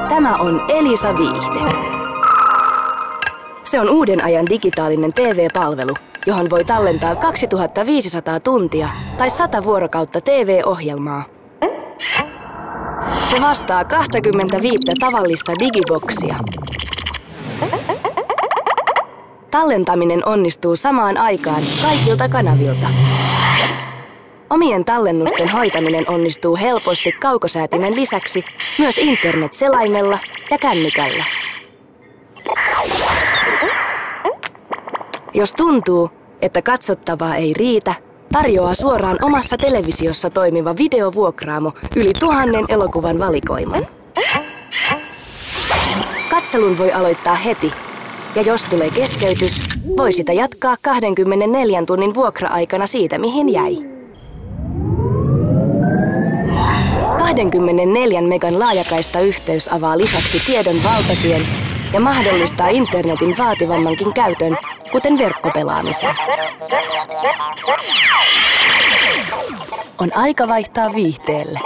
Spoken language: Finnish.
Tämä on Elisa Viihde. Se on uuden ajan digitaalinen TV-palvelu, johon voi tallentaa 2500 tuntia tai 100 vuorokautta TV-ohjelmaa. Se vastaa 25 tavallista digiboksia. Tallentaminen onnistuu samaan aikaan kaikilta kanavilta. Omien tallennusten hoitaminen onnistuu helposti kaukosäätimen lisäksi myös internet-selaimella ja kännykällä. Jos tuntuu, että katsottavaa ei riitä, tarjoaa suoraan omassa televisiossa toimiva videovuokraamo yli 1000 elokuvan valikoiman. Katselun voi aloittaa heti, ja jos tulee keskeytys, voi sitä jatkaa 24 tunnin vuokra-aikana siitä, mihin jäi. 24 megan laajakaistayhteys avaa lisäksi tiedon valtatien ja mahdollistaa internetin vaativammankin käytön, kuten verkkopelaamisen. On aika vaihtaa viihteelle.